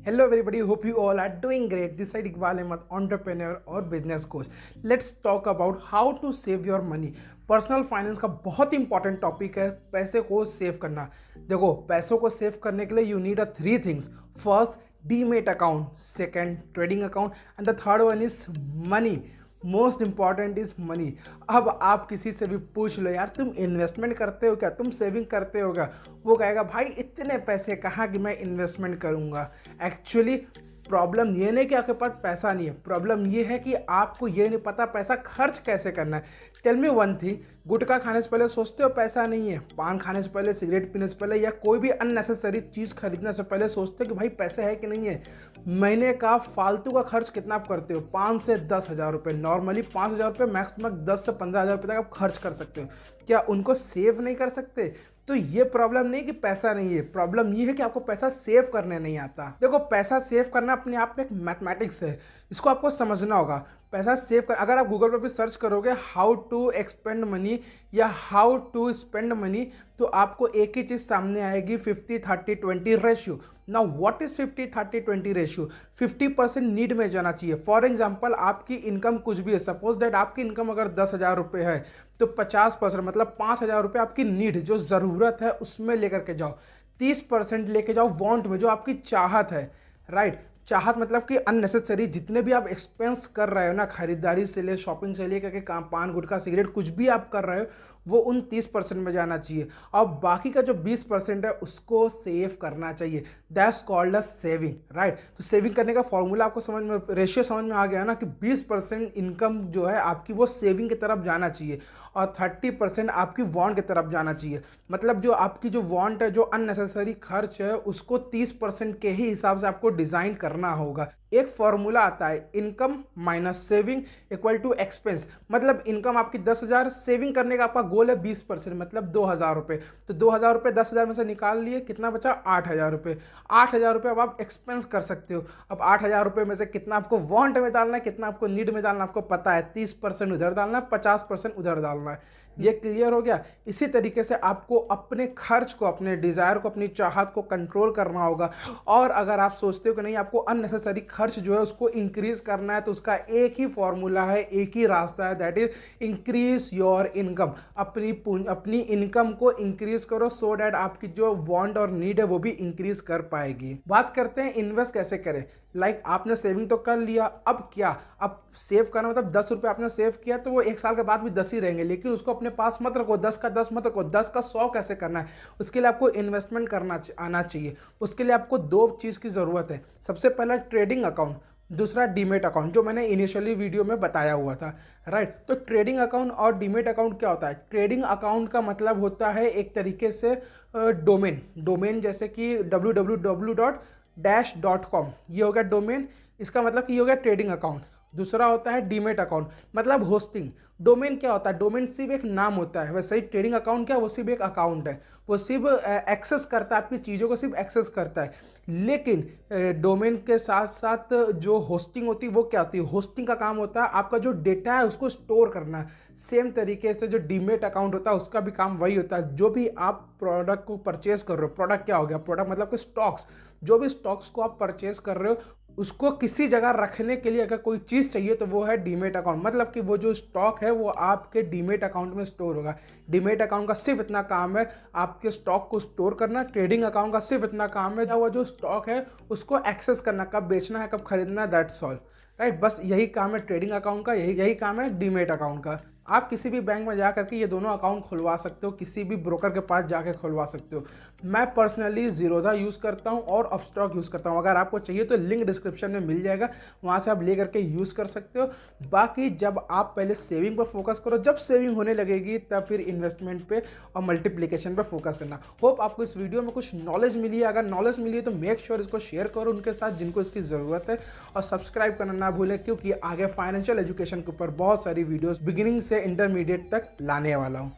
Hello everybody, hope you all are doing great. This side Iqbal Ahmed, entrepreneur और business coach. Let's talk about how to save your money. Personal finance का बहुत important topic है पैसे को save करना। देखो, पैसों को सेव करने के लिए you need a three things. First, demat account, second trading account and the third one is money. Most important is money. अब आप किसी से भी पूछ लो, यार तुम इन्वेस्टमेंट करते हो क्या, तुम सेविंग करते हो क्या, वो कहेगा भाई इतने पैसे कहाँ कि मैं इन्वेस्टमेंट करूँगा। एक्चुअली प्रॉब्लम ये नहीं कि आपके पास पैसा नहीं है, प्रॉब्लम ये है कि आपको ये नहीं पता पैसा खर्च कैसे करना है। टेल मी वन थिंग, गुटखा खाने से पहले सोचते हो पैसा नहीं है, पान खाने से पहले, सिगरेट पीने से पहले या कोई भी अननेसेसरी चीज़ खरीदने से पहले सोचते हो कि भाई पैसे है कि नहीं है। महीने का फालतू का खर्च कितना आप करते हो? 5 से 10 हज़ार रुपये। नॉर्मली 5 हज़ार रुपये, मैक्सिमम 10 से 15 हज़ार रुपये तक आप खर्च कर सकते हो। क्या उनको सेव नहीं कर सकते? तो ये प्रॉब्लम नहीं कि पैसा नहीं है, प्रॉब्लम ये है कि आपको पैसा सेव करने नहीं आता। देखो, पैसा सेव करना अपने आप में एक मैथमेटिक्स है, इसको आपको समझना होगा। पैसा सेव कर, अगर आप गूगल पर भी सर्च करोगे हाउ टू एक्सपेंड मनी या हाउ टू स्पेंड मनी, तो आपको एक ही चीज़ सामने आएगी, 50-30-20 ratio. Now what is 50-30-20 ratio? 50% need में जाना चाहिए। फॉर एग्जांपल, आपकी इनकम कुछ भी है, सपोज दैट आपकी इनकम अगर 10,000 रुपये है, तो 50% मतलब 5,000 रुपये आपकी नीड, जो ज़रूरत है उसमें लेकर के जाओ। 30% लेके जाओ वांट में, जो आपकी चाहत है, राइट। चाहत मतलब कि अननेसेसरी जितने भी आप एक्सपेंस कर रहे हो ना, खरीदारी से ले, शॉपिंग से लेकर के काम, पान गुटखा सिगरेट कुछ भी आप कर रहे हो, वो उन 30% में जाना चाहिए। और बाकी का जो 20% है उसको सेव करना चाहिए। That's called a saving, right. तो सेविंग करने का फॉर्मूला आपको समझ में, रेशियो समझ में आ गया ना, कि 20% इनकम जो है आपकी वो सेविंग की तरफ जाना चाहिए और 30% आपकी वांट की तरफ जाना चाहिए। मतलब जो आपकी जो वांट है, जो अननेसेसरी खर्च है, उसको 30% के ही हिसाब से आपको डिज़ाइन करना होगा। एक फॉर्मूला आता है, income minus saving equal to expense. मतलब इनकम आपकी 10,000, सेविंग करने का आपका गोल है 20%, मतलब 2,000 रुपये। तो 2,000 रुपये 10,000 में से निकाल लिए, कितना बचा? 8,000 रुपये। 8,000 रुपये अब आप एक्सपेंस कर सकते हो। अब 8,000 रुपये में से कितना आपको वांट में डालना है, कितना आपको नीड में डालना है, आपको पता है। 30% उधर डालना है, 50% उधर डालना है। ये क्लियर हो गया। इसी तरीके से आपको अपने खर्च को, अपने डिज़ायर को, अपनी चाहत को कंट्रोल करना होगा। और अगर आप सोचते हो कि नहीं आपको अननेसेसरी खर्च जो है उसको इंक्रीज करना है, तो उसका एक ही फॉर्मूला है, एक ही रास्ता है, that is increase your income. अपनी इनकम को इंक्रीज करो, सो डैट आपकी जो वांट और नीड है वो भी इंक्रीज कर पाएगी। बात करते हैं इन्वेस्ट कैसे करें। लाइक आपने सेविंग तो कर लिया, अब क्या? अब सेव करना मतलब 10 रुपये आपने सेव किया, तो वो 1 साल के बाद भी 10 ही रहेंगे, लेकिन उसको अपने पास मत रखो। 10 का 10 मत रखो, 10 का 100 कैसे करना है, उसके लिए आपको इन्वेस्टमेंट करना आना चाहिए। उसके लिए आपको 2 चीज़ की ज़रूरत है। सबसे पहला ट्रेडिंग अकाउंट, दूसरा डीमेट अकाउंट, जो मैंने इनिशियली वीडियो में बताया हुआ था, राइट। तो ट्रेडिंग अकाउंट और डीमेट अकाउंट क्या होता है? ट्रेडिंग अकाउंट का मतलब होता है एक तरीके से डोमेन जैसे कि www.dash.com, ये हो गया डोमेन। इसका मतलब कि ये हो गया ट्रेडिंग अकाउंट। दूसरा होता है डीमेट अकाउंट, मतलब होस्टिंग। डोमेन क्या होता है? डोमेन सिर्फ एक नाम होता है, वैसे ही ट्रेडिंग अकाउंट क्या है? वो सिर्फ एक अकाउंट है, वो सिर्फ एक्सेस करता है, आपकी चीज़ों को सिर्फ एक्सेस करता है। लेकिन डोमेन के साथ साथ जो होस्टिंग होती है वो क्या होती है? होस्टिंग का काम होता है आपका जो डेटा है उसको स्टोर करना। सेम तरीके से जो डीमेट अकाउंट होता है उसका भी काम वही होता है। जो भी आप प्रोडक्ट को परचेज कर रहे हो, प्रोडक्ट क्या हो गया? प्रोडक्ट मतलब कि स्टॉक्स, जो भी स्टॉक्स को आप परचेज कर रहे हो उसको किसी जगह रखने के लिए अगर कोई चीज़ चाहिए तो वो है डीमेट अकाउंट। मतलब कि वो जो स्टॉक है वो आपके डीमेट अकाउंट में स्टोर होगा। डीमेट अकाउंट का सिर्फ इतना काम है आपके स्टॉक को स्टोर करना। ट्रेडिंग अकाउंट का सिर्फ इतना काम है वो जो स्टॉक है उसको एक्सेस करना, कब बेचना है, कब खरीदना है, दैट्स ऑल, राइट। बस यही काम है ट्रेडिंग अकाउंट का, यही काम है डीमेट अकाउंट का। आप किसी भी बैंक में जा करके ये दोनों अकाउंट खुलवा सकते हो, किसी भी ब्रोकर के पास जाके खुलवा सकते हो। मैं पर्सनली जीरोधा यूज़ करता हूँ और अपस्टॉक यूज़ करता हूँ। अगर आपको चाहिए तो लिंक डिस्क्रिप्शन में मिल जाएगा, वहाँ से आप ले करके यूज़ कर सकते हो। बाकी जब आप पहले सेविंग पर फोकस करो, जब सेविंग होने लगेगी तब फिर इन्वेस्टमेंट पे और मल्टीप्लिकेशन पे फोकस करना। होप आपको इस वीडियो में कुछ नॉलेज मिली है। अगर नॉलेज मिली है तो मेक श्योर इसको शेयर करो उनके साथ जिनको इसकी ज़रूरत है, और सब्सक्राइब करना ना भूलें, क्योंकि आगे फाइनेंशियल एजुकेशन के ऊपर बहुत सारी वीडियोस बिगिनिंग से इंटरमीडिएट तक लाने वाला हूँ।